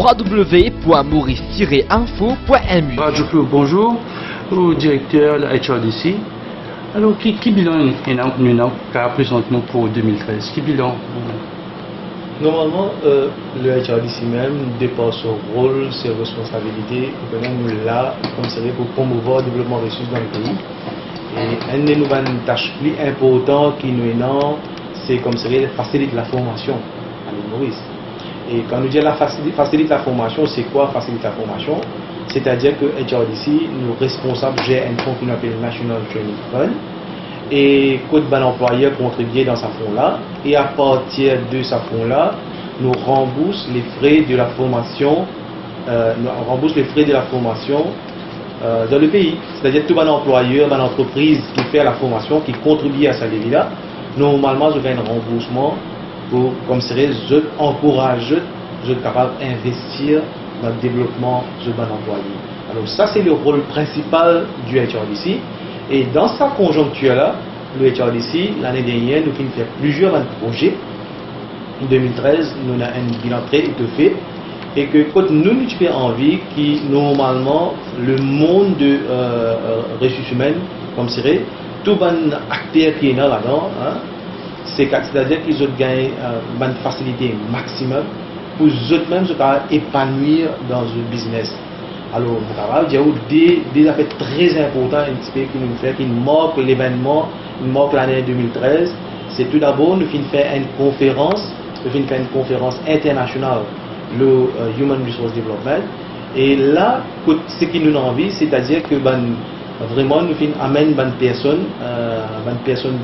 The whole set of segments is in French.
www.maurice-info.mu. Radio Club, bonjour, au directeur de la HRDC. Alors, qui bilan nous présente nous pour 2013? Qui bilan? Normalement, le HRDC même, de par son rôle, ses responsabilités, nous là, comme c'est pour promouvoir le développement des ressources dans le pays. Et une de nos tâches plus importantes qui nous est, c'est comme c'est faciliter la formation à l'île Maurice. Et quand nous disons la faciliter la formation, c'est quoi faciliter la formation? C'est-à-dire que HRDC, nous responsables gèrent un fonds qu'on appelle National Training Fund. Et côté ban employeur contribue dans ce fonds-là. Et à partir de ce fonds-là, nous remboursons les frais de la formation, dans le pays. C'est-à-dire tout ban employeur, ban entreprise qui fait la formation, qui contribue à ça là, normalement, je fais un remboursement pour, comme serait, je encourage, je suis capable d'investir dans le développement de ban employé. Alors ça, c'est le rôle principal du HRDC. Et dans cette conjoncture-là, le HRDC, l'année dernière, nous avons fait plusieurs projets. En 2013, nous avons un bilan très étoffé. Et que quand nous avons envie que normalement, le monde de ressources humaines, comme c'est tout les acteurs qui est là-dedans, c'est-à-dire qu'ils ont gagné une facilité maximum pour eux-mêmes se épanouir dans le business. Alors, il y a des affaires très importantes qui nous fait, qui marquent l'événement, qui marquent l'année 2013. C'est tout d'abord, nous finissons faire une conférence internationale, le Human Resource Development. Et là, ce qui nous envie, c'est-à-dire que vraiment, nous finissons amener une personne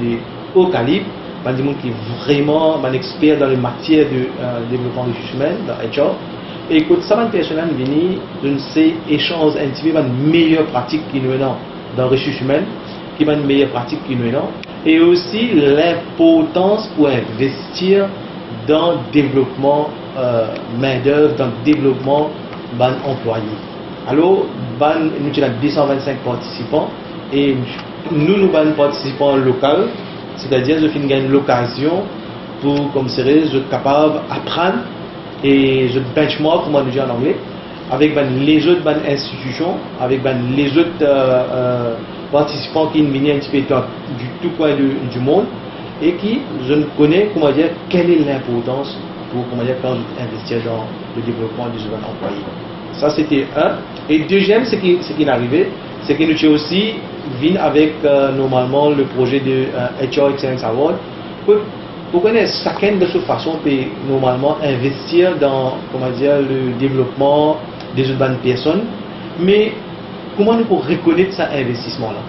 de haut calibre, des gens qui sont vraiment experts dans les matières de développement des ressources humaines, dans HR. Et quand ça va personnel venir, je sais échange un petit peu une meilleure pratique qui nous est dans les ressources humaines, qui va une meilleure pratique qui nous est dans, et aussi l'importance pour investir dans le développement main d'œuvre, dans le développement employés. Alors, nous avons 225 participants et nous avons participants locaux, c'est-à-dire je finis gagner l'occasion pour comme c'est je suis capable d'apprendre. Et je benchmark, comme on dit en anglais, avec les autres institutions, avec les autres participants qui viennent un petit peu du tout coin du monde et qui, je ne connais, comment dire, quelle est l'importance pour, comment dire, quand investir dans le développement des jeunes employés. Ça, c'était un. Et deuxième, ce qui est arrivé, c'est que nous avons aussi venu avec, normalement, le projet de HR Excellence Award. Vous connaissez chacun de cette façon peut normalement investir dans, comment dire, le développement des autres personnes, mais comment nous pouvons reconnaître cet investissement-là?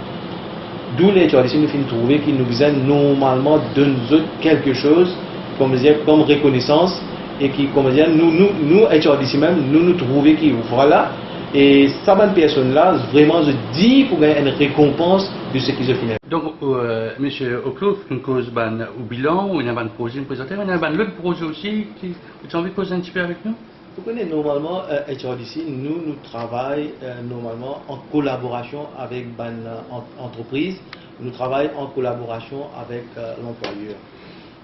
D'où les HRDC nous finissent trouver qu'ils nous viennent normalement donner quelque chose comme reconnaissance et qui, comment dire, nous HRDC même, nous trouvons qu'ils voilà. Et ça, bonne personne-là, vraiment, je dis pour gagner une récompense de ce qu'ils ont fait. Donc, monsieur Oclouf, une cause au bilan, ou il y a un projet présenté, il y a un autre projet aussi qui vous avez envie de causer un petit peu avec nous? Vous connaissez, normalement, HRDC, nous travaillons normalement en collaboration avec l'entreprise, nous travaillons en collaboration avec l'employeur.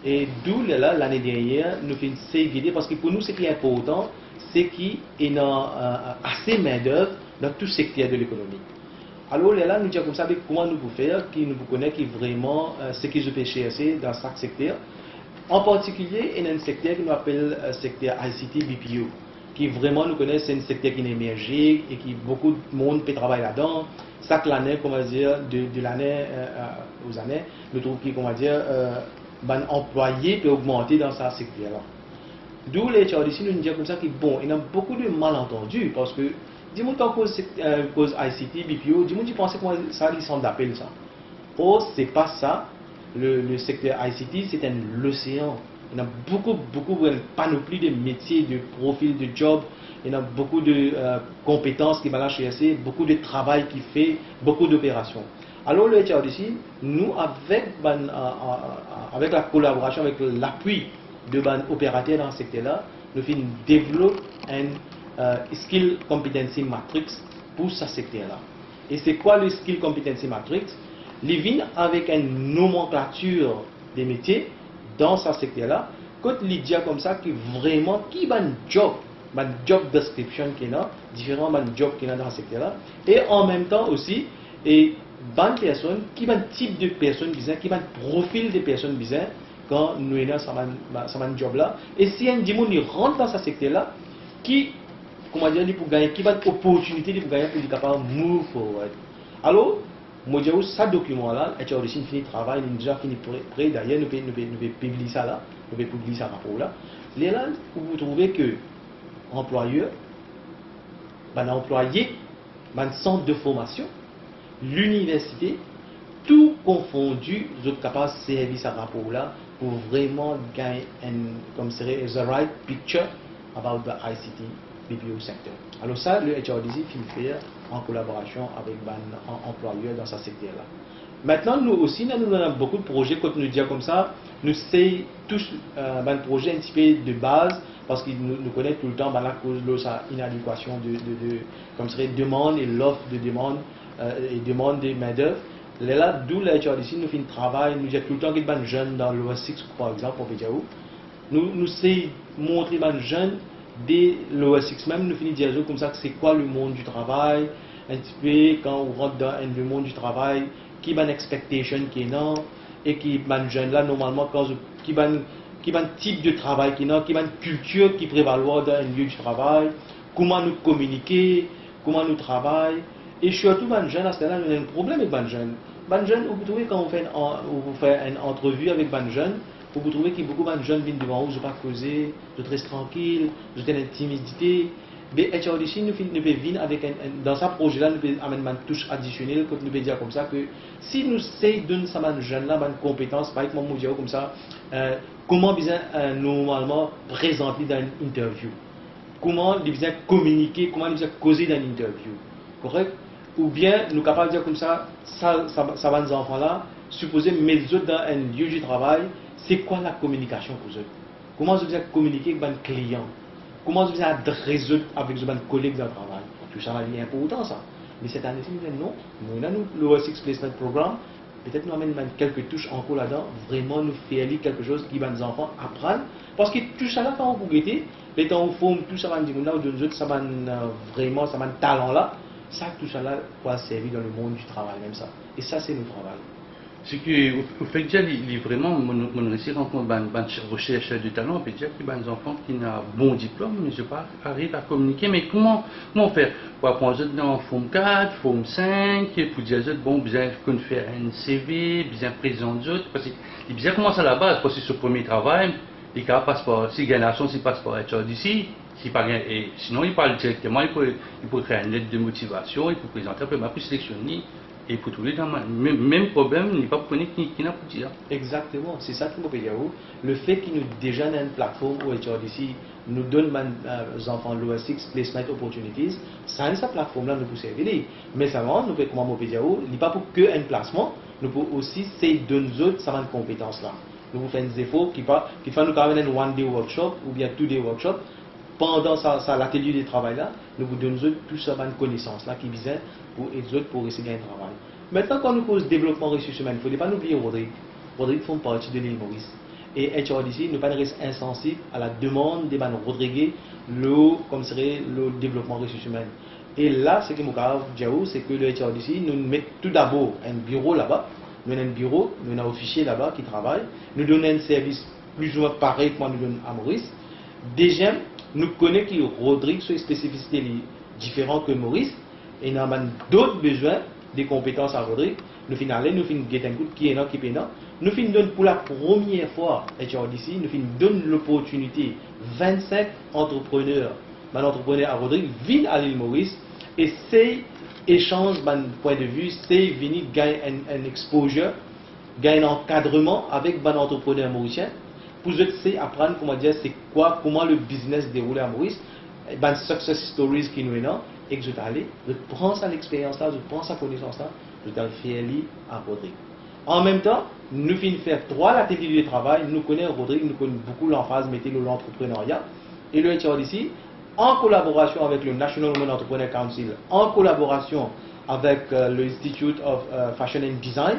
Et d'où l'année dernière, nous faisons ces guider parce que pour nous, ce qui est important, c'est qu'il y a assez main-d'œuvre dans tout secteur de l'économie. Alors là, nous disons comme ça, comment nous pouvons faire, qui nous connaît qui vraiment ce qu'ils ont chercher dans chaque secteur. En particulier, il y a un secteur qu'on appelle secteur ICT BPO, qui vraiment nous connaît, c'est un secteur qui est émergé et qui beaucoup de monde peut travailler là-dedans. Chaque année, comment dire, de l'année aux années, nous trouvons que, comment dire, employés peut augmenter dans ce secteur-là. D'où les HRDC nous disent comme ça que bon, il y a beaucoup de malentendus parce que dis-moi qu'en cause ICT, BPO, dis-moi tu pensais comment ça ils sont d'appel ça. Or c'est pas ça. Le secteur ICT c'est un océan. Il y a beaucoup une panoplie de métiers, de profils, de jobs. Il y a beaucoup de compétences qui va chez HRDC, beaucoup de travail qui fait, beaucoup d'opérations. Alors le HRDC, nous avec la collaboration, avec l'appui de opérateurs dans ce secteur-là, nous développons un Skill Competency Matrix pour ce secteur-là. Et c'est quoi le Skill Competency Matrix? Il vient avec une nomenclature des métiers dans ce secteur-là, quand il dit comme ça que vraiment qui va un job job description qui est là, différents jobs qui est dans ce secteur-là, et en même temps aussi, et bonne personne, qui va type de personne bizarre, qui va profil de personnes bizarres quand nous avons ce job-là. Et si un démon rentre dans ce secteur-là, qui, comment dire, pour gagner, qui va opportunité pour gagner pour être capable de move forward. Alors, moi, je ce document-là, et tu as aussi fini le travail, nous avons déjà fini prêt. D'ailleurs, nous pouvons publier ça là, nous pouvons publier ça rapport là. Là, vous trouvez que employeur, employé, centre de formation, l'université, tout confondu, vous êtes capable de servir ce rapport là pour vraiment gagner comme serait the right picture about the ICT BPO sector. Alors ça, le HRDC fait faire en collaboration avec un employeur dans ce secteur-là. Maintenant, nous aussi, nous avons beaucoup de projets, quand nous disons comme ça, nous sommes tous un projet un petit peu de base, parce que nous connaissons tout le temps la cause de sa inadéquation comme serait demande et l'offre de demande et demande de main-d'œuvre. Là, d'où le HRDC, nous faisons un travail, nous disons tout le temps qu'il y a des jeunes dans l'OS6, par exemple, au Pédiaou. Nous essayons de montrer aux jeunes dès l'OS6 même, nous finissons de dire comme ça que c'est quoi le monde du travail, un petit peu quand on rentre dans le monde du travail, qui est une expectation qui est non, et qui est jeune là, normalement, qui est un type de travail qui est non, qui est une culture qui prévaloir dans un lieu du travail, comment nous communiquer, comment nous travailler, et surtout, les jeunes, à ce moment-là, nous avons un problème avec les jeunes. Les jeunes, vous trouvez quand vous faites une entrevue avec les jeunes, vous trouvez que beaucoup de jeunes viennent devant vous, je ne vais pas causer, je reste tranquille, je suis une timidité. Mais HRDC, nous pouvons venir avec dans ce projet-là, nous pouvons amener une touche additionnelle, nous pouvons dire comme ça que si nous essayons de donner à ces jeunes-là une compétence, par exemple, nous disons comme ça, comment bien normalement présenter dans une interview, comment bien communiquer, comment bien causer dans une interview, correct? Ou bien nous sommes capables de dire comme ça, ça va nos enfants-là, supposez mes autres dans un lieu du travail, c'est quoi la communication pour eux? Comment vous allez communiquer avec un client? Comment vous allez résoudre avec vos collègues dans le travail? Tout ça est important ça. Mais cette année-ci, nous avons le OS6 Placement Programme. Peut-être nous amènons quelques touches encore là-dedans. Vraiment nous faire quelque chose qui va nos enfants apprendre. Parce que tout ça là, quand vous guettez, les temps où vous forme, tout ça va nous dire, ça va vraiment, ça va un talent là. Ça, tout ça là, va servir dans le monde du travail, même ça. Et ça, c'est notre travail. C'est que, au fait, déjà, vraiment, mon récit rencontre une recherche de talent, on peut dire qu'il y a des enfants qui ont un bon diplôme, mais je ne pas arrive à communiquer. Mais comment faire? Pour apprendre dans Forme 4, Forme 5, pour dire, bon, bien qu'on fait un CV, bien présenter d'autres, parce que bien commence à la base, parce que c'est ce premier travail, les cas passent par, si gagnation, s'il passe par HRDC, et sinon il parle directement, il peut créer une lettre de motivation, il peut présenter un peu, mais puis sélectionner. Et pour trouver dans le même problème, il n'est pas connu qui n'a pas dire. Exactement, c'est ça que je peux dire. Le fait qu'il nous déjà une plateforme où HRDC nous donne aux enfants l'OS6 Placement Opportunities, ça cette plateforme-là nous peut servir. Mais ça va, nous peut comment on peut dire, il n'est pas pour que un placement, nous pouvons aussi essayer de nous autres ça une compétence là. Nous pouvons faire des efforts qui font nous amener un one-day workshop ou bien two-day workshop. Pendant l'atelier de travail là, nous vous donnons tout ça une connaissance là qui vise pour les autres pour essayer de travail. Maintenant, quand nous cause développement ressources humaines, il ne faut pas oublier Rodrigue. Rodrigue fait partie de l'île Maurice. Et HRDC ne pas rester insensible à la demande des Rodrigue, comme serait le développement ressources humaines. Et là, ce que je veux dire, c'est que le HRDC nous met tout d'abord un bureau là-bas. Nous avons un bureau, nous avons un officier là-bas qui travaille. Nous donnons un service plus ou moins pareil que nous donnons à Maurice. Déjà, nous connaissons que Rodrigue soit une spécificité différente que Maurice et nous avons d'autres besoins des compétences à Rodrigue. Nous finissons aller, nous finissons get un coup qui est là, qui est là. Nous finissons pour la première fois HRDC, nous finissons donner l'opportunité 25 entrepreneurs, à Rodrigue viennent à l'île Maurice et c'est échange d'un point de vue, c'est venir gagner un exposure, gagner un encadrement avec un entrepreneur mauricien. Pour eux, apprendre comment dire, c'est quoi, comment le business déroule à Maurice, ben success stories qui nous est là, et que je t'allais, je prends ça l'expérience là, je prends sa connaissance là, je t'allais faire à Rodrigue. En même temps, nous finissons faire 3 ateliers de travail, nous connaissons Rodrigue, nous connaissons beaucoup l'emphase mettez l'entrepreneuriat et le HRDC, en collaboration avec le National Women Entrepreneur Council, en collaboration avec l'Institute of Fashion and Design,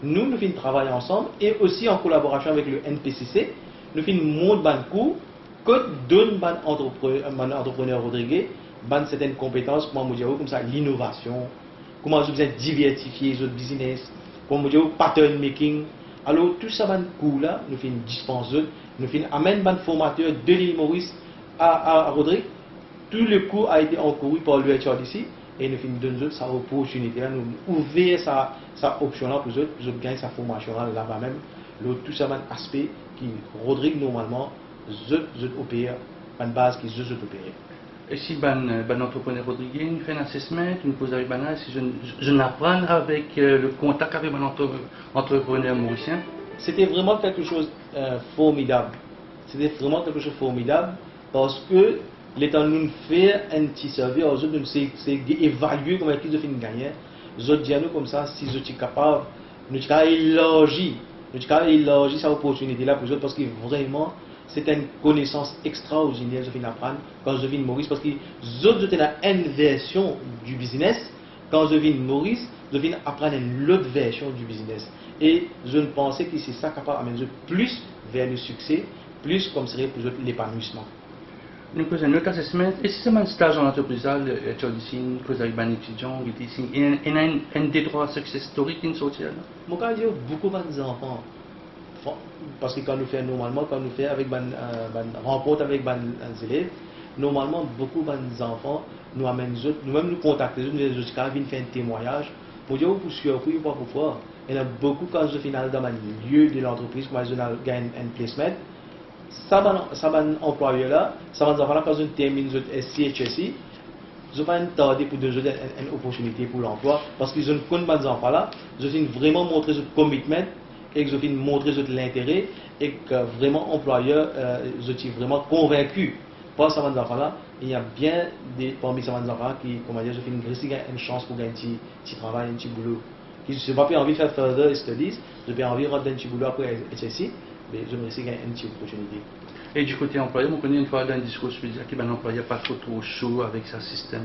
nous finissons travailler ensemble et aussi en collaboration avec le NPCC, nous finissons monter un cours quand donne un entrepreneur Rodrigue, ban certaines compétences, comme ça, l'innovation, comment vous besoin diversifier les autres business, comme pattern making. Alors tout ça, ban cours là, nous faisons dispenser, nous faisons amène ban formateur de l'île Maurice à Rodrigue. Tout le cours a été encouru par le HRDC et nous faisons donner sa opportunité là, nous ouvrir sa option là pour eux gagner sa formation là-bas même. Tout ça, ban aspect qui Rodrigue normalement, je opère, ban base qui je opère. Et si ben entrepreneur Rodrigue nous fait un assessment, nous pose avec banal, si je n'apprends avec le contact avec mon entrepreneur mauricien. C'était vraiment quelque chose formidable. C'était vraiment quelque chose de formidable parce que l'état nous fait un petit service, aux autres nous c'est évaluer comment ils ont gagner. Les autres disent nous comme ça, si je suis capable, nous sommes élargir cette opportunité là pour eux parce que vraiment c'est une connaissance extraordinaire que je viens d'apprendre quand je viens de Maurice parce que les autres étaient dans une version du business. Quand je viens de Maurice, je viens d'apprendre une autre version du business. Et je ne pensais que c'est ça capable d'amener plus vers le succès, plus comme serait pour l'épanouissement. Nous faisons notre assessment, et si c'est un stage en entreprise, le HRDC, nous faisons avec un étudiant, il y a un des trois success stories qui nous sortent là. Moi, quand je dis beaucoup d'enfants, parce que quand nous faisons normalement, quand nous faisons avec rencontre avec les élèves, normalement beaucoup d'enfants nous amènent nous-mêmes nous contacter, nous viennent faire un témoignage pour dire pour surpris ou pas pourquoi. Il y en a beaucoup quand je finis dans le lieu de l'entreprise, quand je gagne un placement, ça va employeur là, ça va enfants là quand je termine le SCHSI, je vais pas tarder pour donner une opportunité pour l'emploi parce qu'ils ont connu des enfants là, je viens vraiment montrer ce commitment et que je viens montrer l'intérêt et que vraiment employeur, je suis vraiment convaincu par ces enfants là, il y a bien parmi ces enfants qui, comment dire, je viens une chance pour gagner un petit travail, un petit boulot. Je n'ai pas envie de faire further studies, je n'ai pas envie de rentrer un petit boulot après HSI, mais je me gagner une petite opportunité. Et du côté employeur, on connaît une fois dans un discours, je veux dire que l'employeur pas trop chaud avec sa système,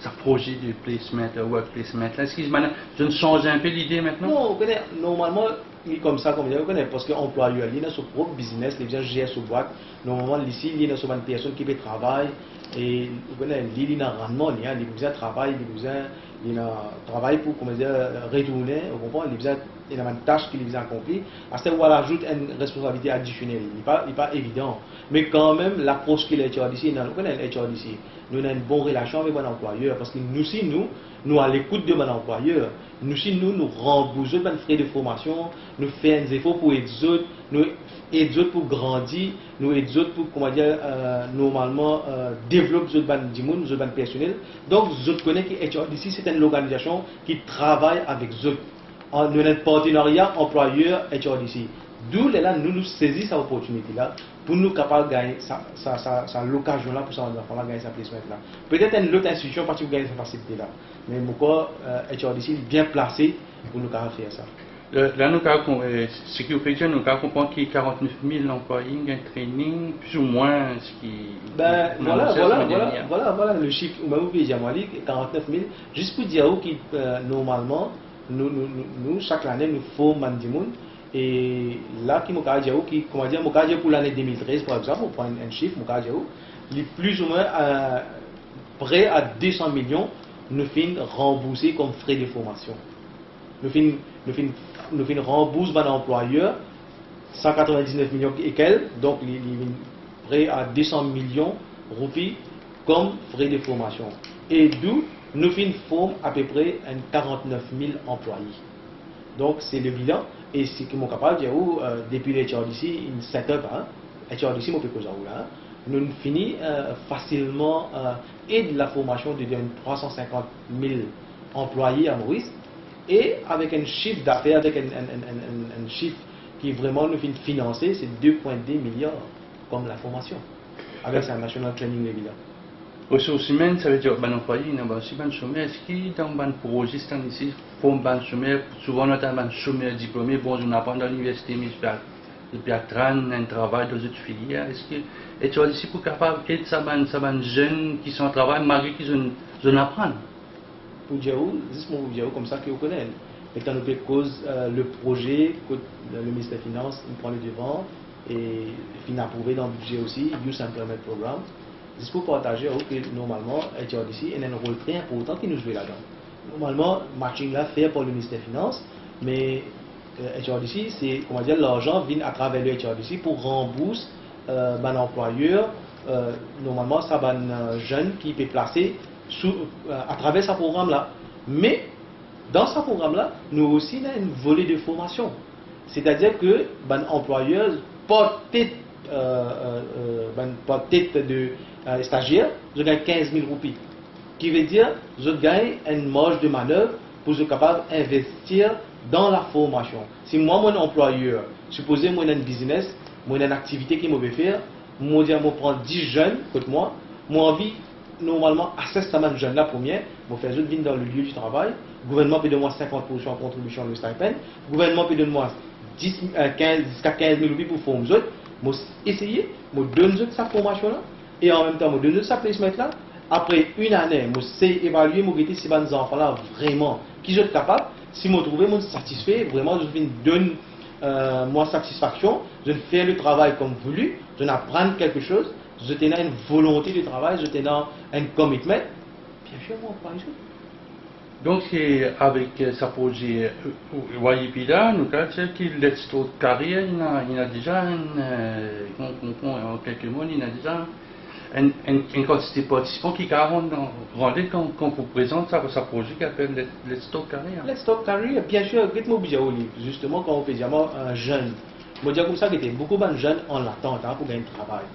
sa projet de placement, work placement. Est-ce que je ne change un peu l'idée maintenant? Non, on connaît, normalement, il est comme ça, comme on connaît, parce que l'employeur, il a son propre business, il vient gérer son boîte. Normalement, ici, il y a une personne qui fait travail, et on connaît, il a un rendement, il a besoin de travail, il a travail pour, comment dire, retourner, on comprend, il a une tâche qu'il a accomplie. À ce moment-là, ajoute une responsabilité additionnelle. Il n'est pas évident. Mais quand même, l'approche qu'il a HRDC, on connaît HRDC. Nous avons une bonne relation avec mon employeur parce que nous à l'écoute de mon employeur. Nous remboursons les frais de formation, nous faisons des efforts pour aider les autres, nous aidons les autres pour grandir, nous aidons les autres pour, comment dire, normalement, développer les autres personnels. Donc, je connais que HRDC, c'est une organisation qui travaille avec les autres. Nous avons un partenariat employeur-HRDC. D'où là, nous saisissons cette opportunité-là pour nous capables de gagner l'occasion-là pour ça, gagner sa placement-là. Peut-être une autre institution pour gagner cette facilité-là. Mais pourquoi HRDC est bien placé pour nous faire ça. Là, ce qui fait que nous comprenons qu'il y a 49 000 employés, un training, plus ou moins ce qui. Voilà le chiffre, vous pouvez dire 49 000, juste pour dire que normalement, nous, chaque année, nous formons des gens. Et là, comment dire, pour l'année 2013, par exemple, on prend un chiffre, il est plus ou moins près à 200 millions, nous finissons rembourser comme frais de formation. Nous finissons rembourser par l'employeur 199 millions et quelques, donc il est près à 200 millions de roupies comme frais de formation. Et d'où nous finissons à peu près 49 000 employés. Donc c'est le bilan. Et ce qui est capable de dire, depuis le HRDC, une setup, HRDC, on peut causer là. Nous finissons facilement et de la formation de 350 000 employés à Maurice et avec un chiffre d'affaires, avec un chiffre qui vraiment nous finit financer, c'est 2,2 milliards comme la formation avec sa National Training Regular. Ressources humaines, ça veut dire que les employés, il y a aussi des chômeurs. Est-ce qu'il y a un projet ici, forme des chômeurs, souvent on a des chômeurs diplômés, bon, on apprend dans l'université, mais depuis à un travail dans une filière. Est-ce que tu as ici pour capable d'aider ces jeunes qui sont au travail, malgré qu'ils ont apprennent? Pour dire, juste pour dire comme ça que vous connaissez. Et quand nous cause le projet, le ministère des Finances, il prend le devant, et fin approuvé dans le budget aussi, Youth Employment Program. Juste pour partager que normalement, HRDC a un rôle très important qui nous joue là-dedans. Normalement, matching là fait par le ministère des Finances, mais HRDC, c'est comment dire, l'argent vient à travers le HRDC pour rembourser l'employeur. Normalement, ça va un jeune qui peut placer à travers ce programme-là. Mais dans ce programme-là, nous aussi avons une volée de formation. C'est-à-dire que l'employeur porte tête de stagiaire, je gagne 15 000 roupies. Qui veut dire je gagne une marge de manœuvre pour être capable d'investir dans la formation. Si moi, mon employeur, supposez moi, j'ai un business, moi, j'ai une activité qui me veut faire, moi, je prends 10 jeunes, côté moi, moi, envie, normalement, assesse ces jeunes là première, moi, faire venir dans le lieu du travail, le gouvernement peut donner moi 50% en contribution de stipend, le gouvernement peut donner moi jusqu'à 15 000 roupies pour former les autres, moi, essayer, moi, donner sa formation là, et en même temps, moi, donner sa placement là. Après une année, je sais évaluer si les enfants là vraiment qui sont capables. Si je trouve moi satisfait, vraiment je donne moi satisfaction, je fais le travail comme voulu, je apprends quelque chose, je tenais une volonté de travail, je tenais un commitment. Bien sûr, moi pas donc avec ce projet Wayipida, nous avons dit que Let's Start Career, il y a déjà en quelques mois, il y a déjà une quantité de participants qui rendent quand vous présentez ce projet qui s'appelle Let's Start Career. Let's Start Career, bien sûr, justement quand on fait un jeune, je dis comme ça qu'il y a beaucoup de jeunes en attente pour gagner un travail.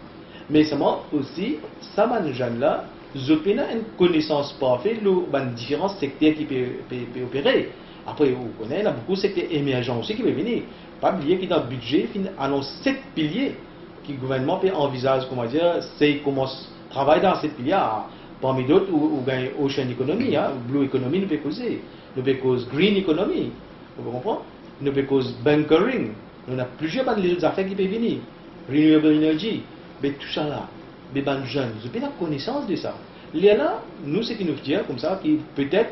Mais seulement aussi, ça les jeunes là, je n'ai une connaissance parfaite de différents secteurs qui peuvent opérer. Après, vous connaissez, il y a beaucoup de secteurs émergents aussi qui peuvent venir. Pas oublier que dans le budget, il annonce 7 piliers que le gouvernement peut envisager, comment dire, c'est comment travailler dans cette piliers. Parmi d'autres, ou gagne Ocean Economy, Blue Economy, nous peut causer. Nous peut causer Green Economy. Vous comprenez? Nous peut causer Bunkering. Nous avons plusieurs autres affaires qui peuvent venir. Renewable Energy. Mais tout ça là, les jeunes, je n'ai pas connaissance de ça. Là, nous, ce qui nous dit comme ça, qui peut-être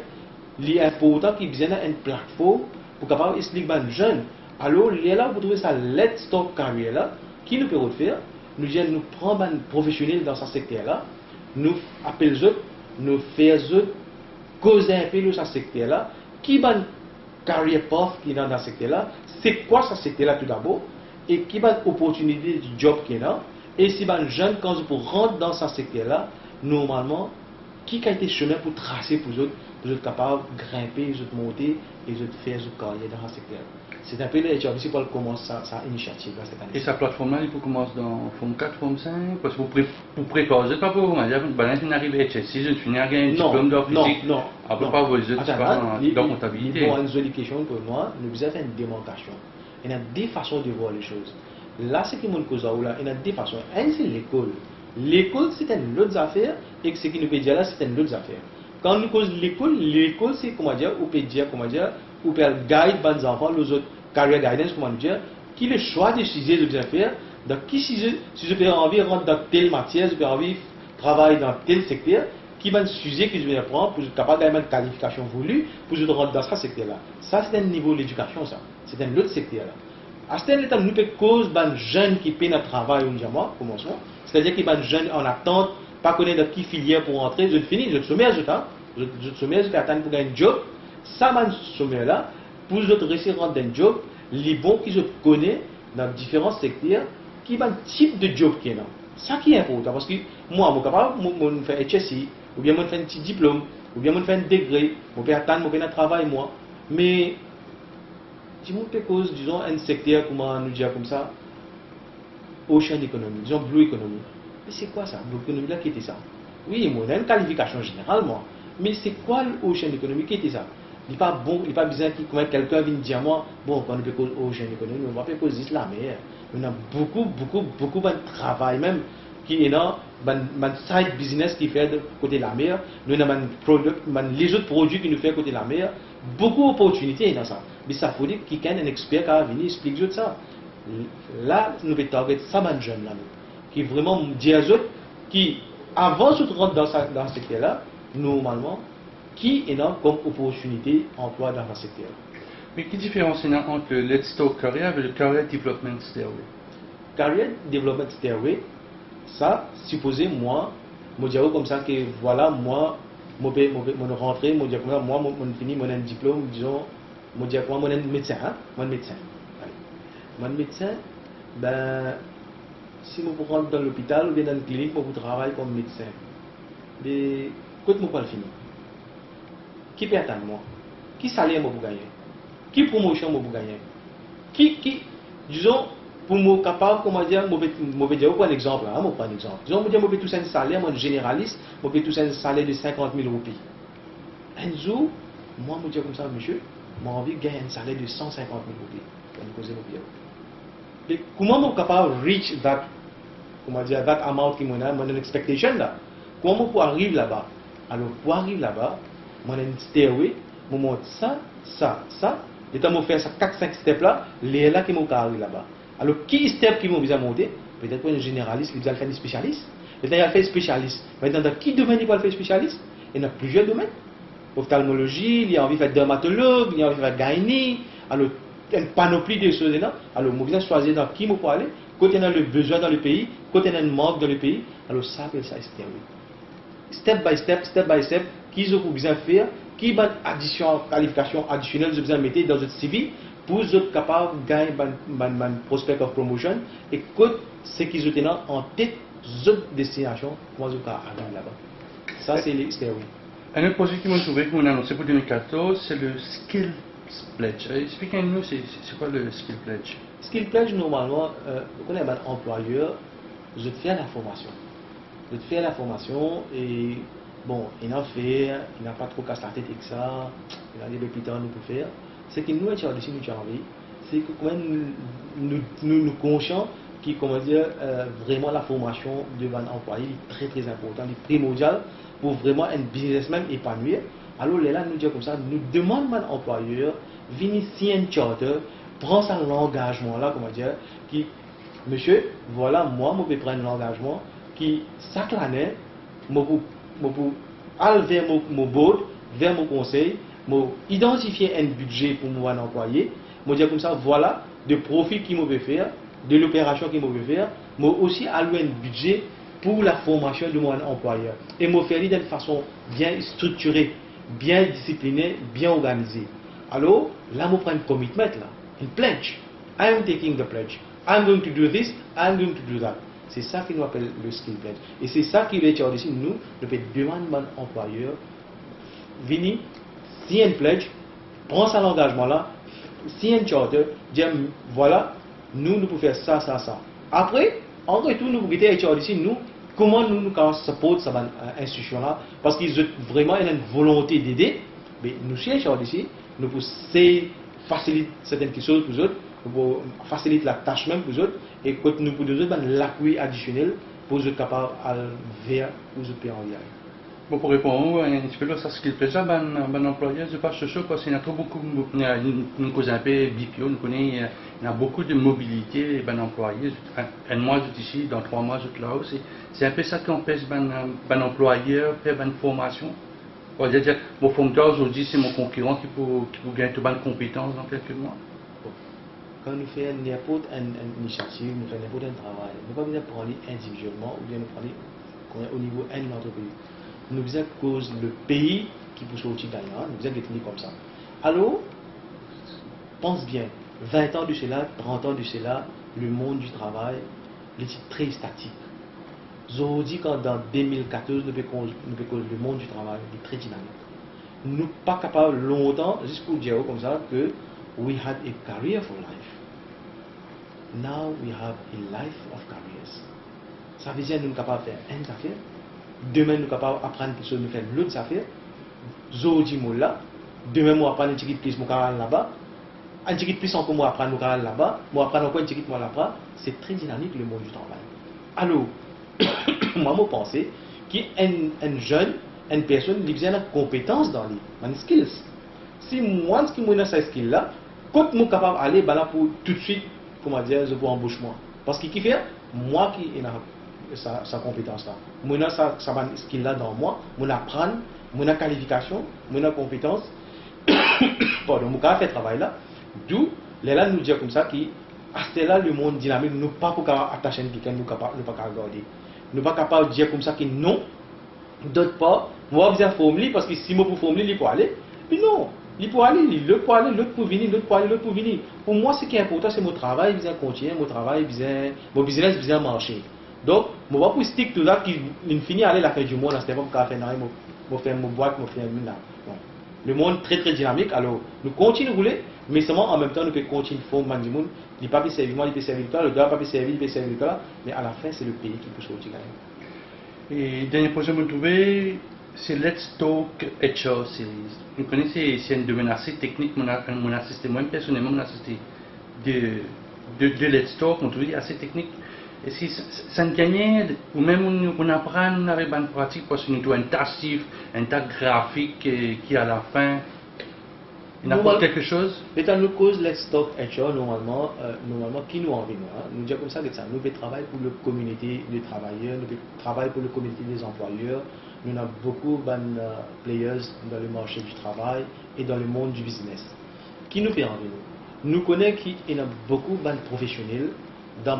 l'important qui besoin d'une plateforme pour capable expliquer aux jeunes. Alors, là, vous trouvez ça Let's Start Career là, qui nous peut faire, nous disons, nous prendre un professionnel dans ce secteur là, nous appelons eux, nous faisons causer un peu de ce secteur là, qui va carrière path qui est dans ce secteur là, c'est quoi ce secteur là tout d'abord, et qui va opportunité de job qui est là. Et si les jeunes, quand ils rentrent dans ce secteur-là, normalement, qui a été chemin pour tracer pour eux être capables de grimper, de monter et de faire une carrière dans ce secteur. C'est un peu le HRDC pour commencer sa initiative là, cette année. Et sa plateforme-là, il peut commencer dans Forme 4, Forme 5 parce que vous préparez pas pour vous dire, je n'arrive à HSC, je finis à gagner un diplôme d'art physique. Non. Après, pas vous êtes dans comptabilité. Bon, une question pour moi, nous devons faire une démarcation. Il y a des façons de voir les choses. Là, ce qui est mon cause, il y a deux façons. Un, c'est l'école. L'école, c'est une autre affaire, et ce qui nous peut dire là, c'est une autre affaire. Quand nous cause l'école, c'est comment dire, ou peut dire, comment dire, ou peut guide les enfants, les autres career guidance, comment dire, qui le choix de sujet de bien faire, donc qui si je peux envie de rentrer dans telle matière, je peux envie de travailler dans tel secteur, qui va un sujet que je vais apprendre pour être capable d'avoir une qualification voulue, pour je rentrer dans ce secteur-là. Ça, c'est un niveau de l'éducation, ça. C'est un autre secteur-là. À ce temps, nous pouvons cause des jeunes qui peinent à travailler au diamant, commençons. C'est-à-dire qu'il y a des jeunes en attente, pas connaître de qui filière pour rentrer, je finis, je sommaire, je sommaire, je vais attendre pour gagner un job. Ça, ce sommaire-là, pour les autres réussir à rentrer dans un job, les bons qui je connais dans différents secteurs, qui ont un type de job qui est là. Ça qui est important, parce que moi, je suis capable de faire HSI, ou bien je fais un petit diplôme, ou bien je fais un degré, je peux attendre, je peux travailler moi. Mais, si vous cause, disons, un secteur, comment nous dire comme ça, Ocean Economy, disons Blue Economy. Mais c'est quoi ça, Blue Economy là, qui était ça? Oui, moi, on a une qualification généralement, mais c'est quoi l'Ocean Economy qui était ça? Il n'est pas bon, il n'est pas besoin que quelqu'un vienne dire moi, bon, quand on peut cause Ocean Economy, on va pas cause la mer. On a beaucoup de travail même qui est dans un side business qui fait de côté de la mer. Nous avons les autres produits qui nous font côté de la mer. Beaucoup d'opportunités dans ça. Mais ça faut dire qu'il y a un expert qui va venir expliquer ça. Là, nous pouvons target ça, les jeunes là, qui vraiment disent aux autres, qui avant de rentrer dans ce secteur-là, normalement, qui est là comme opportunité emploi dans ce secteur. Mais quelle différence il y a entre le Let's Start Career et le Career Development Stairway? career development stairway, ça, supposé moi, je dis comme ça que voilà, moi, je rentré, je dis moi, je fini mon diplôme, disons, je dis moi, je suis médecin, hein, moi, médecin. Moi, médecin, ben, si je rentre dans l'hôpital ou bien dans une clinique, je travaille comme médecin. Mais, quand je pas le fini, qui peut attendre moi? Qui salaire moi pour gagner? Qui promotion moi pour gagner? Qui, disons, pour me capable, comment dire, je vais dire, un exemple, hein, je prends un exemple. Disons, je vais tout un salaire, moi, généraliste, je vais tout un salaire de 50 000 roupies. Un jour, moi, je dis comme ça, monsieur, j'ai envie de gagner un salaire de 150 000 roupies. Pour me poser le pied. Comment je suis capable de reach that, comment dire, that amount qui mon expectation là? Comment je peux arriver là-bas? Alors, pour arriver là-bas, je vais stairway, je monte ça, et quand je fais ça 4-5 steps là, les là qui m'ont arrivé là-bas. Alors, qui step qui m'ont besoin monter? Peut-être un généraliste, il va faire un spécialiste. Maintenant, il va faire spécialiste. Maintenant, dans qui domaine il va faire spécialiste? Il y a plusieurs domaines. Ophtalmologie, il y a envie de faire dermatologue, il y a envie de faire gynécologie. Alors, une panoplie de choses là. Alors, je vais choisir dans qui je peux aller, quand il y a le besoin dans le pays, quand il y a un manque dans le pays. Alors, ça appelle ça stairway. Step by step, qui vous besoin faire, qui va addition, qualification additionnelle vous besoin mettre dans votre CV pour être capable de gagner un prospect of promotion et que ce qui vous en tête d'autres destinations, comment vous arriver là-bas. Ça, c'est les stairway. Un autre projet qui m'a trouvé que nous avons annoncé pour 2014, c'est le Skill Pledge. Expliquez-nous, c'est quoi le Skill Pledge? Skill Pledge, normalement, quand on est un employeur, je te fais la formation. Je te fais la formation et bon, il n'a pas trop cassé la tête avec ça, il a des répétants nous pour faire. C'est que nous, nous avons envie, c'est que quand même nous conscients qui, comment dire, vraiment la formation de l'employé est très très important, est primordial pour vraiment un businessman épanoui. Alors là, nous disons comme ça, nous demandons à l'employeur, venez signer un charter, prends ça l'engagement là, comment dire, qui, monsieur, voilà, moi, je vais prendre l'engagement qui, chaque année, je vais aller vers mon board, vers mon conseil, identifier un budget pour mon employé, je dire comme ça, voilà, de profit qu'il me faire, de l'opération qu'il me faire, mais aussi allouer un budget pour la formation de mon employeur. Et me faire d'une façon bien structurée, bien disciplinée, bien organisée. Alors, là, je prends un commitment, là, une pledge. I am taking the pledge. I am going to do this, I am going to do that. C'est ça qui nous appelle le skill pledge. Et c'est ça qui veut dire ici, nous devons demander à mon employeur, venez, signer un pledge, prends ça l'engagement là, signer un charter, dire voilà, nous pouvons faire ça, ça, ça. Après, en retour, nous pouvons dire ici, nous, comment nous pouvons supporter cette institution là, parce qu'ils ont vraiment une volonté d'aider, mais nous cherchons ici, nous pouvons faciliter certaines choses pour eux autres, pour faciliter la tâche même pour eux autres, et que nous pouvons donner l'appui additionnel pour être capable de vers où ils peuvent y aller. Bon, pour répondre un petit peu là, ça ce qu'il fait, ben employeur, je pense que parce qu'il y a trop beaucoup, nous cause un peu BPO, nous connaissons, il y a beaucoup de mobilité, ben employé, un mois je suis ici, dans 3 mois je suis là aussi. C'est un peu ça qui empêche ben employeur faire ben formation. On va dire, mon formateur aujourd'hui c'est mon concurrent qui peut gagner toutes les compétences dans quelques mois. Quand nous faisons n'importe une initiative, nous faisons n'importe un travail, nous ne pouvons pas prendre individuellement ou bien nous prendre au niveau de l'entreprise. Nous faisons cause le pays qui peut sortir gagnant, nous faisons définir comme ça. Alors, pense bien, 20 ans de cela, 30 ans de cela, le monde du travail est très statique. Aujourd'hui, quand dans 2014, nous faisons le monde du travail est très dynamique. Nous ne sommes pas capables longtemps, juste pour dire comme ça, que we had a career for life. Now we have a life of careers. Ça veut dire que nous sommes capables de faire une affaire. Demain, nous sommes capables d'apprendre quelque chose, de faire l'autre affaire. Aujourd'hui, moi là. Demain, moi apprendre un petit peu plus, moi là-bas. Un petit peu plus encore, moi apprendre là-bas. Moi apprendre encore un petit peu là-bas. C'est très dynamique le monde du travail. Alors, moi, je pense qu'un jeune, une personne, il a une compétence dans les skills. Si moi, ce qui me ces skills-là, quand je suis capable d'aller pour tout de suite, comment dire, je peux embaucher-moi. Parce que qui fait, moi qui ai sa compétence-là. Moi, ça skill-là dans moi, moi apprendre, moi qualification, moi compétence, pardon, moi faire travail là. D'où, là, nous dire comme ça, que à ce là le monde dynamique, nous pas pour attacher quelqu'un, nous pas capable garder. Nous pas capable de dire comme ça que non, d'autre part, moi besoin formuler parce que si moi pour formuler, il peut aller. Mais non, il peut aller, l'autre peut aller, l'autre pour venir, l'autre pour aller, l'autre pour venir. Pour moi, ce qui est important, c'est mon travail, besoin continuer, mon travail, besoin, mon business, besoin marcher. Donc, je vais pour stick tout là, qui finit à aller la fin du monde, c'est pas pour faire rien, je faire mon boîte, je faire une là. Le monde est très très dynamique, alors nous continuons à rouler, mais seulement en même temps nous pouvons continuer à faire du monde. Il ne peut pas servir moi, il peut servir toi, le gars ne peut pas servir, il peut servir toi, mais à la fin c'est le pays qui peut sortir. Et dernier projet que vous trouvez, c'est Let's Talk HR Series. Vous connaissez, c'est un domaine assez technique, mon assisté, moi personnellement, mon assisté de Let's Talk, on trouve assez technique. Et si ça ne gagne, ou même on apprend avec une pratique parce que nous avons un tassif, un tas graphique qui à la fin, il apporte quelque chose. Mais dans nos causes, Let's Talk HR, normalement, qui nous envie, nous disons comme ça, nous travaillons pour la communauté des travailleurs, nous travaillons pour la communauté des employeurs, nous avons beaucoup de players dans le marché du travail et dans le monde du business. Qui nous fait envie, nous connaissons qu'il y a beaucoup de professionnels dans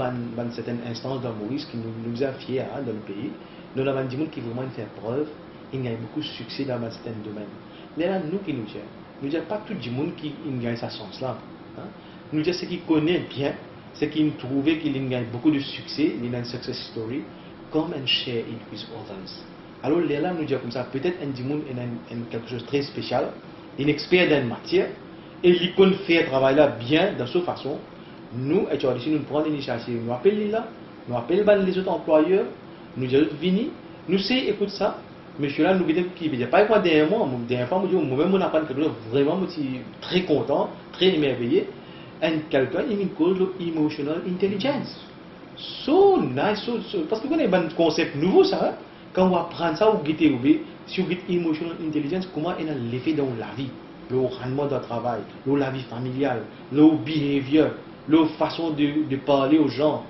certaines instances dans Maurice qui nous a fiers dans le pays. Nous avons des gens qui vraiment fait preuve, ils gagnent beaucoup de succès dans certains domaines. Mais là, nous qui nous disons pas tout le monde qui gagne sa chance là. Nous disons ceux qui connaissent bien, ceux qui trouvent qu'ils gagnent beaucoup de succès, ils ont une success story, come and share it with others. Alors là, nous disons comme ça, peut-être un monde a quelque chose de très spécial, un expert dans une matière, et il peut faire travail là bien dans sa façon. Nous, nous prenons l'initiative, nous appelons là, nous appelons les autres employeurs, nous disons, venez, nous savons, écoute ça, monsieur là, nous disons qu'il n'y a pas quoi derrière moi, moi-même, on apprend quelque chose vraiment très content, très émerveillé, et quelqu'un, il me cause l'emotional intelligence. So nice, parce que vous avez un concept nouveau, ça, quand on apprend ça, vous guettez, si vous guettez emotional intelligence, comment il a l'effet dans la vie, le rendement de travail, la vie familiale, le behavior, la façon de parler aux gens,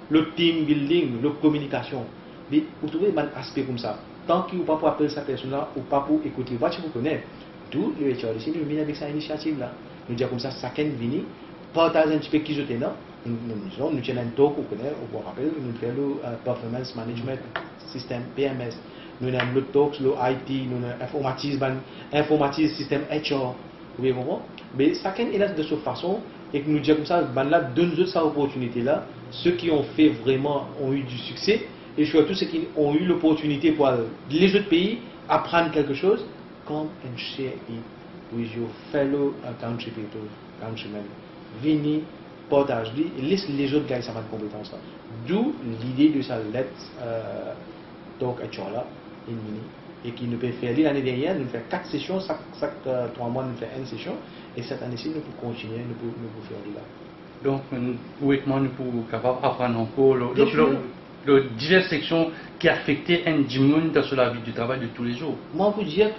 le team building, la communication. Mais vous trouvez un aspect comme ça. Tant que vous ne pouvez pas appeler cette personne-là, ou pas pour écouter, vous pouvez connaître. D'où le HR ici, nous venons avec cette initiative-là. Nous disons comme ça, chacun vient, partage un petit peu qui je t'ai là. Nous tenons un talk, on vous rappelle, nous faisons le Performance Management System, PMS. Nous avons le talk, le IT, nous avons informatise système HR. Vous voyez comment? Mais chacun est là de cette façon. Et que nous disons comme ça, là, donne-nous cette opportunité-là. Ceux qui ont fait vraiment, ont eu du succès, et surtout ceux qui ont eu l'opportunité pour les autres pays apprendre quelque chose, come and share it with your fellow countrymen. Venez, partage-les, et laisse les autres gagner cette compétence-là. D'où l'idée de ça, Let's Talk HR là, et qui nous peut faire l'année dernière, nous faisons 4 sessions, chaque 3 mois nous faisons une session, et cette année-ci nous pouvons continuer, nous pouvons faire là. Donc, nous pouvons apprendre encore les diverses sections qui affectent un monde dans la vie du travail de tous les jours. Moi, je vous dire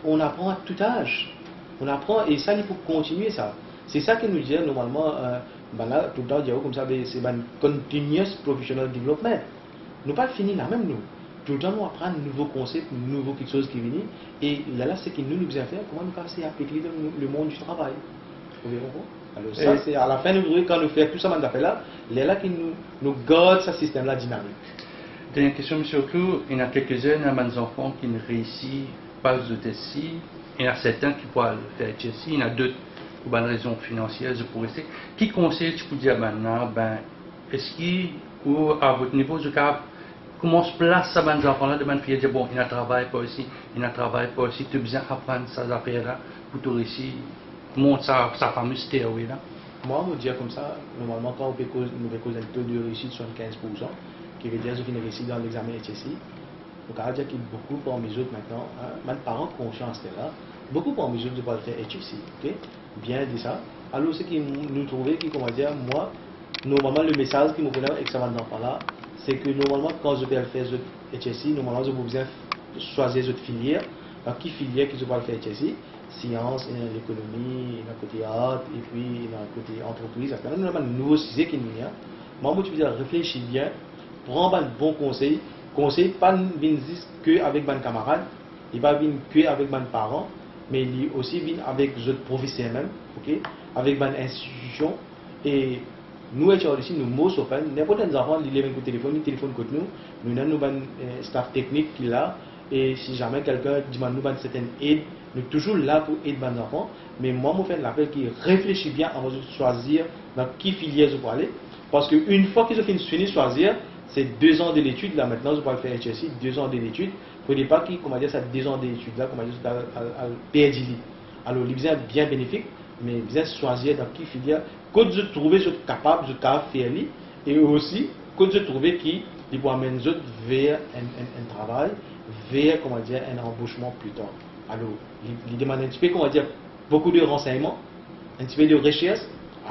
qu'on apprend à tout âge. On apprend, et ça, il faut continuer ça. C'est ça que nous disons normalement, là, tout le temps, comme ça, c'est un continuous professional development. Nous pas fini là même, nous. Tout le temps, nous apprenons de nouveaux concepts, de nouveaux quelque chose qui viennent. Et là, c'est ce que nous devons faire, comment nous passer à appliquer dans le monde du travail. Vous voyez pourquoi? Alors ça, c'est à la fin, quand nous faisons tout ça, là, là qui nous garde ce système-là dynamique. Dernière question, M. Oclou. Il y en a quelques-uns, il y a des enfants qui ne réussissent pas aux TSI. Il y en a certains qui pourraient le faire TSI. Il y en a d'autres pour une raison financière, je pourrais rester. Qui conseille, tu peux dire maintenant, est-ce qu'à votre niveau, je cap comment se place ça, les enfants-là, de manière dire bon, il y a un travail pas ici, il y a un travail pas ici, tu as besoin d'apprendre ces affaires-là pour te réussir. Montre sa fameuse théorie là. Moi, je dire comme ça, normalement, quand nous cause un taux de réussite de 75%, qui veut dire ceux qui ne réussissent dans l'examen HSI, donc à dire qu'il y a beaucoup parmi les autres maintenant, mes parents conscients de là, beaucoup parmi les autres doivent faire HSI, ok? Bien dit ça. Alors, ce qui nous trouvait, qui, comment dire, moi, normalement, le message qui me connaît avec ces enfants-là, c'est que normalement, quand je vais faire HSI, normalement, je vais besoin choisir les autres filières. Alors, qui filière qui je vais faire HSI? Sciences, l'économie, d'un côté art, et puis d'un côté entreprise. Nous avons un nouveau sujet qui nous vient. Moi, je veux dire, réfléchis bien, prends un bon conseil. Conseil, pas venir qu'avec mes camarades, il va venir qu'avec mes parents, mais il aussi venir avec les autres professeurs même, ok, avec mes institutions, et nous HRDC nous mots open n'importe quel enfant il lève un téléphone côté nous avons un staff technique qui est là et si jamais quelqu'un demande nous une certaine aide nous sommes toujours là pour aider les enfants mais moi je fais l'appel qui réfléchit bien avant de choisir dans qui filière je peux aller parce qu'une fois qu'ils ont fini de choisir c'est 2 ans de l'étude là maintenant je peux faire HSI 2 ans de l'étude il ne faut pas qu'il comment dire ça 2 ans d'études là comment dire à perdre alors les bien bénéfique mais bien choisir dans qui filière quand je trouve je capable de faire et aussi quand je trouve qui il peut amener vers un travail vers comment dire un embauchement plus tard alors il demande un petit peu comment dire beaucoup de renseignements un petit peu de recherche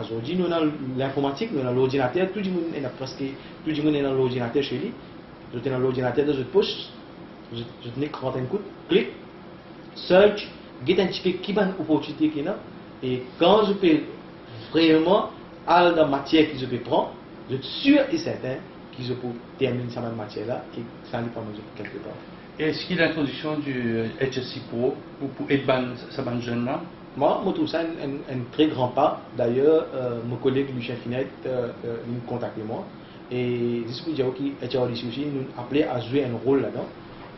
aujourd'hui nous dans l'informatique nous dans l'ordinateur tout le monde est presque tout le monde est dans l'ordinateur chez lui je suis dans l'ordinateur je push je tenais 40 coups clic search get un petit peu qui bonne opportunité qui là et quand je peux vraiment aller dans la matière que je peux prendre je suis sûr et certain que je peux terminer cette matière là et ça n'est pas mal quelque part. Est-ce qu'il y a l'introduction du HSI Pro pour aider ces jeunes là? Moi, je trouve ça un très grand pas. D'ailleurs, mon collègue Lucien Finette nous contacte moi et je suis dire que HRDC aussi nous appelait à jouer un rôle là-dedans.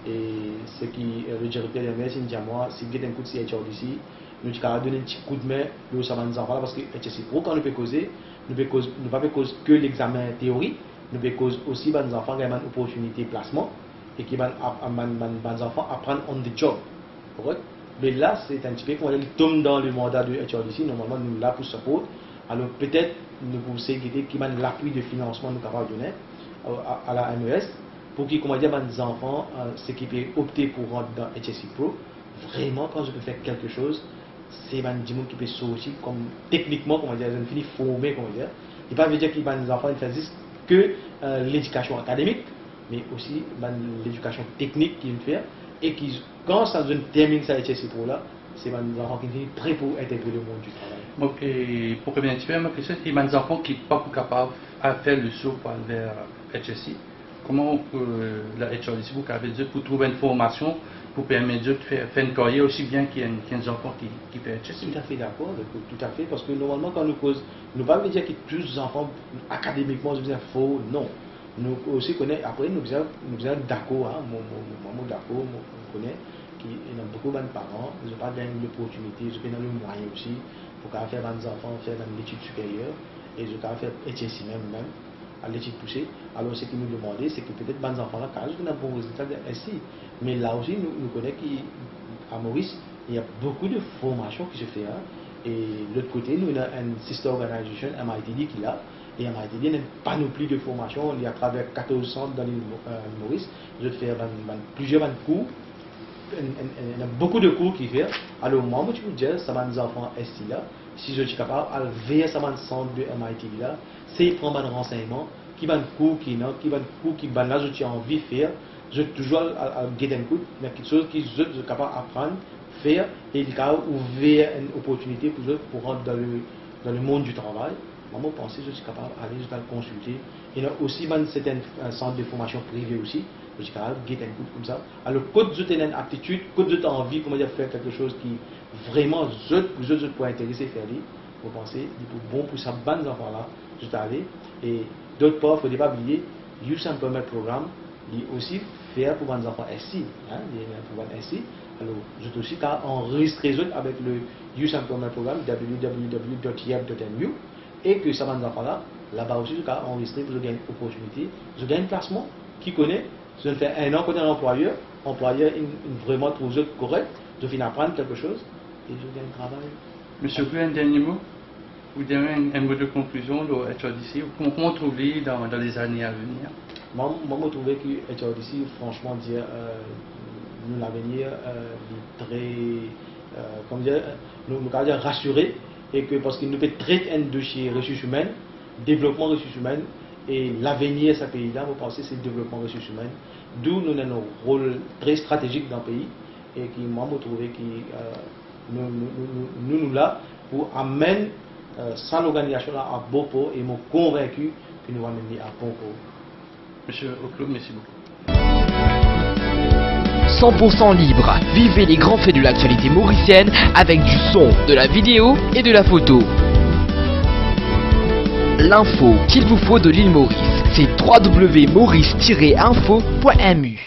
Et ce qui le directeur de l'MS il dit à moi, si vous avez un coup de HRDC, nous allons donner un petit coup de main pour ça parce que HSI Pro, quand nous pouvons causer, nous ne pouvons pas causer que l'examen théorique, nous pouvons causer aussi les enfants qui ont une opportunité de placement et qui ont les enfants apprendre on the job. Mais là, c'est un petit peu comme il tombe dans le mandat de HRDC, normalement nous là pour support. Alors peut-être nous pouvons essayer qui ont l'appui de financement nous capables de donner à la MES pour qu'ils les enfants ceux qui peuvent opter pour rentrer dans HSI Pro. Vraiment, quand je peux faire quelque chose, c'est des gens qui peuvent sortir comme techniquement, comment dire, je finis formé, comment dire. Il ne veut pas dire que les enfants ne font que l'éducation académique, mais aussi l'éducation technique qu'ils font et qui, quand ça termine ça HSI Pro là, c'est des enfants qui sont prêts pour intégrer le monde du travail. Ok, pour bien expliquer, ma question, il y a des enfants qui ne sont pas capables de faire le saut vers HSI. Comment la HRDC pour trouver une formation pour permettre de faire une carrière aussi bien qu'il y a des enfants qui peuvent être HSI? Tout à fait d'accord, tout à fait, parce que normalement quand nous causons, nous ne pouvons pas dire que tous les enfants académiquement sont faux, non. Nous aussi connaissons, après nous faisons d'accord, hein, mon d'accord, on connaît, qui y a beaucoup de parents, ils n'ont pas gagné l'opportunité, ils ont le moyen aussi pour faire des enfants faire l'étude supérieure et ils ont faire HSI même. À l'étude poussée. Alors ce qui nous demandait, c'est que peut-être les enfants là, quand ils ont un bon résultat ainsi. Mais là aussi, nous connaissons qu'à Maurice, il y a beaucoup de formations qui se font. Hein. Et de l'autre côté, nous avons une sister organisation, MITD, qui est là. Et MITD a une panoplie de formations. Il y a à travers 14 centres dans l'île Maurice. Je fais plusieurs cours. Il y a beaucoup de cours qui font. Alors moi, je peux dire, ça va des enfants ici là. Si je suis capable de vers ce centre de MITD là, c'est prendre un renseignement, qui va un cours qui là, là, je tiens envie de faire, je toujours à guider un coup, mais quelque chose qui je suis capable d'apprendre, faire, et il a ouvert une opportunité pour rentrer dans le monde du travail. Moi, je pense que je suis capable d'aller jusqu'à le consulter. Il y a aussi un centre de formation privé aussi, je suis capable de guider un coup comme ça. Alors, quand je as une aptitude, quand je as envie de faire quelque chose qui vraiment je peux intéresser faire lui, vous pensez, il est bon pour ça, bonne enfants là, je suis allé. Et d'autre part, il ne faut pas oublier, Youth Empowerment Programme, il est aussi fait pour les enfants SI, hein, il y a un programme SI. Alors, je suis aussi enregistré avec le Youth Empowerment Programme, www.yep.mu, et que ça va enfants là-bas aussi, je suis enregistré pour gagner une opportunité, je gagne un placement, qui connaît, je fais un an côté un employeur vraiment trouve correct, je finis apprendre quelque chose, et je gagne un travail. Monsieur, vous avez un dernier mot? Vous avez un mot de conclusion de HRDC? Comment trouver dans les années à venir? Moi, je trouve que HRDC, franchement, dire, nous l'avenir est très, comme dire, nous dire rassuré, et que parce que nous peut traiter un dossier ressources humaines, développement ressources humaines, et l'avenir de ce pays-là, vous pensez, c'est le développement ressources humaines, d'où nous avons un rôle très stratégique dans le pays, et qui, moi, je trouve que nous là pour amener sans l'organisation là à bon port et m'ont convaincu que nous allons amener à bon port. Monsieur Oclo, merci beaucoup. 100% libre, vivez les grands faits de l'actualité mauricienne avec du son, de la vidéo et de la photo. L'info qu'il vous faut de l'île Maurice, c'est www.maurice-info.mu.